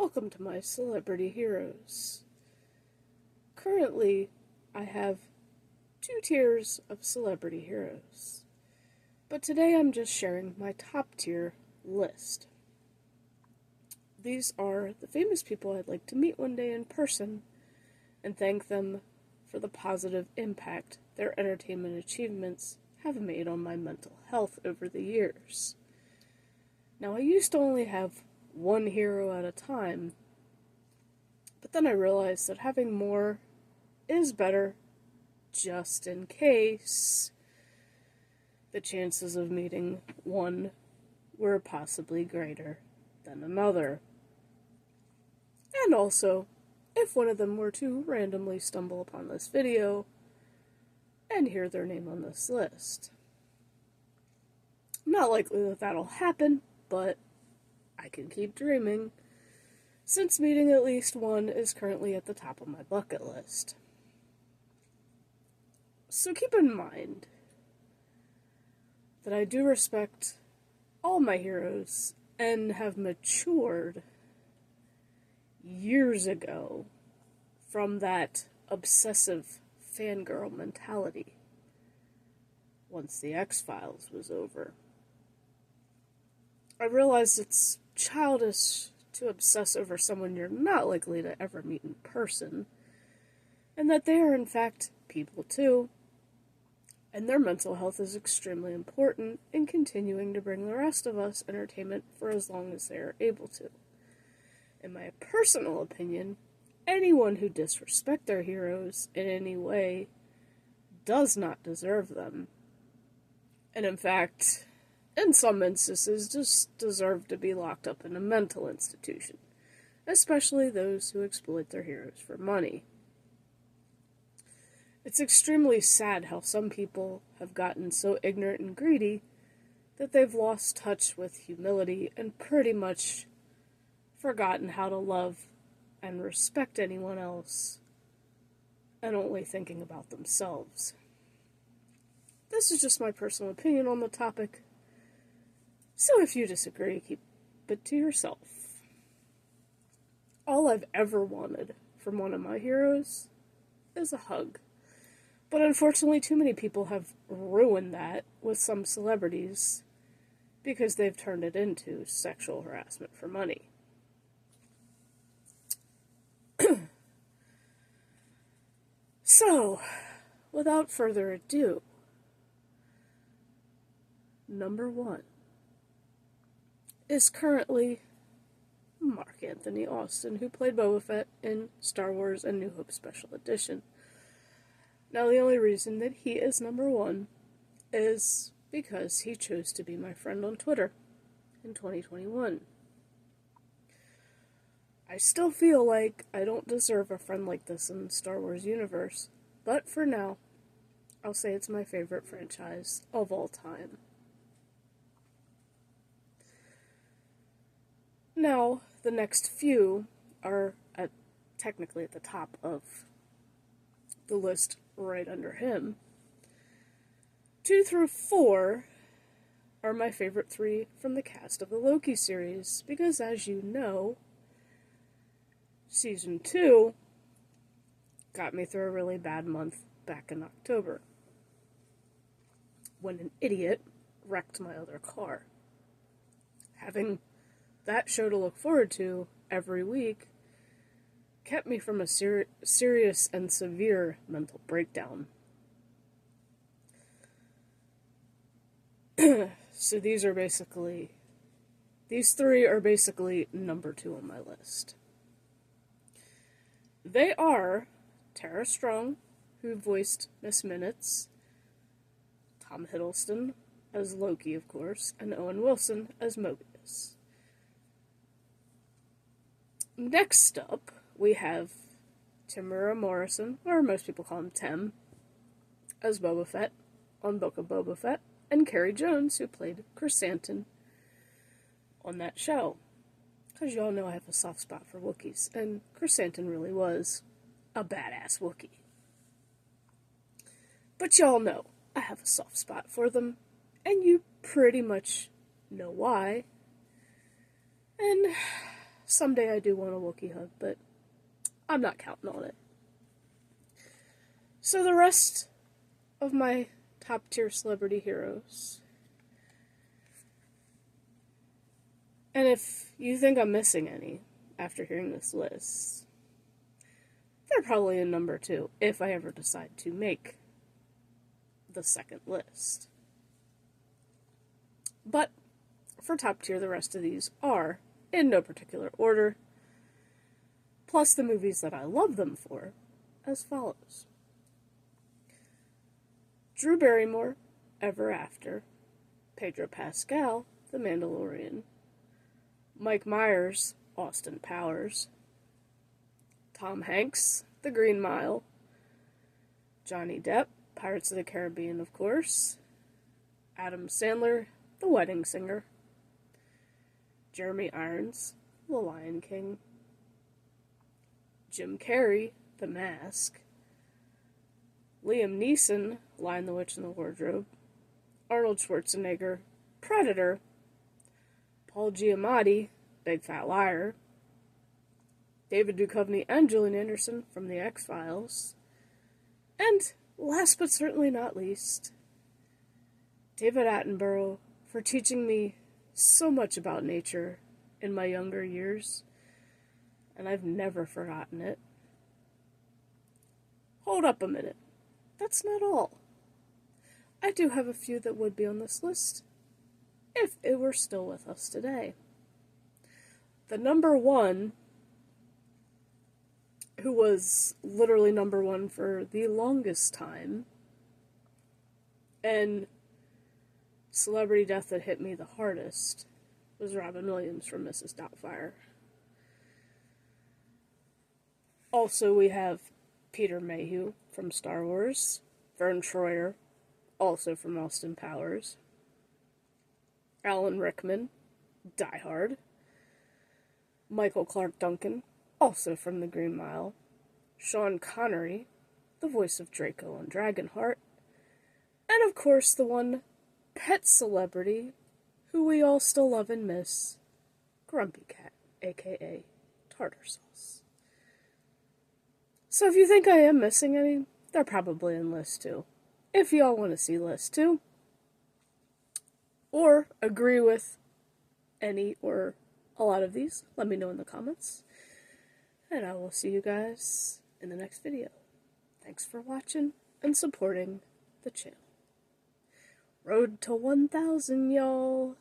Welcome to my Celebrity Heroes. Currently, I have two tiers of celebrity heroes, but today I'm just sharing my top tier list. These are the famous people I'd like to meet one day in person and thank them for the positive impact their entertainment achievements have made on my mental health over the years. Now, I used to only have one hero at a time, but then I realized that having more is better just in case the chances of meeting one were possibly greater than another. And also, if one of them were to randomly stumble upon this video and hear their name on this list. Not likely that that'll happen, but I can keep dreaming, since meeting at least one is currently at the top of my bucket list. So keep in mind that I do respect all my heroes and have matured years ago from that obsessive fangirl mentality once the X-Files was over. I realized it's childish to obsess over someone you're not likely to ever meet in person, and that they are in fact people too, and their mental health is extremely important in continuing to bring the rest of us entertainment for as long as they are able to. In my personal opinion, anyone who disrespects their heroes in any way does not deserve them, and in fact, in some instances, just deserve to be locked up in a mental institution, especially those who exploit their heroes for money. It's extremely sad how some people have gotten so ignorant and greedy that they've lost touch with humility and pretty much forgotten how to love and respect anyone else and only thinking about themselves. This is just my personal opinion on the topic. So if you disagree, keep it to yourself. All I've ever wanted from one of my heroes is a hug. But unfortunately, too many people have ruined that with some celebrities because they've turned it into sexual harassment for money. So, without further ado, number one is currently Mark Anthony Austin, who played Boba Fett in Star Wars A New Hope Special Edition. Now, the only reason that he is number one is because he chose to be my friend on Twitter in 2021. I still feel like I don't deserve a friend like this in the Star Wars universe, but for now, I'll say it's my favorite franchise of all time. Now, the next few are technically at the top of the list right under him. 2 through 4 are my favorite 3 from the cast of the Loki series, because as you know, Season 2 got me through a really bad month back in October, when an idiot wrecked my other car. Having that show to look forward to every week kept me from a serious and severe mental breakdown. So these 3 are basically number 2 on my list. They are Tara Strong, who voiced Miss Minutes, Tom Hiddleston as Loki, of course, and Owen Wilson as Mobius. Next up, we have Temuera Morrison, or most people call him Tem, as Boba Fett on Book of Boba Fett, and Carrie Jones, who played Chrysanthemum on that show. Because y'all know I have a soft spot for Wookiees, and Chrysanthemum really was a badass Wookiee. But y'all know I have a soft spot for them, and you pretty much know why. And someday I do want a Wookiee hug, but I'm not counting on it. So the rest of my top tier celebrity heroes. And if you think I'm missing any after hearing this list, they're probably in number 2 if I ever decide to make the second list. But for top tier, the rest of these are in no particular order, plus the movies that I love them for, as follows. Drew Barrymore, Ever After. Pedro Pascal, The Mandalorian. Mike Myers, Austin Powers. Tom Hanks, The Green Mile. Johnny Depp, Pirates of the Caribbean, of course. Adam Sandler, The Wedding Singer. Jeremy Irons, The Lion King. Jim Carrey, The Mask. Liam Neeson, Lion, the Witch, and the Wardrobe. Arnold Schwarzenegger, Predator. Paul Giamatti, Big Fat Liar. David Duchovny and Gillian Anderson from The X-Files. And, last but certainly not least, David Attenborough for teaching me so much about nature in my younger years, and I've never forgotten it. Hold up a minute. That's not all. I do have a few that would be on this list, if it were still with us today. The number 1, who was literally number 1 for the longest time, and celebrity death that hit me the hardest, was Robin Williams from Mrs. Doubtfire. Also, we have Peter Mayhew from Star Wars, Vern Troyer, also from Austin Powers, Alan Rickman, Die Hard, Michael Clarke Duncan, also from The Green Mile, Sean Connery, the voice of Draco on Dragonheart, and of course the one pet celebrity who we all still love and miss, Grumpy Cat, aka Tartar Sauce. So if you think I am missing any, they're probably in list 2. If y'all want to see list 2, or agree with any or a lot of these, let me know in the comments. And I will see you guys in the next video. Thanks for watching and supporting the channel. Road to 1,000, y'all.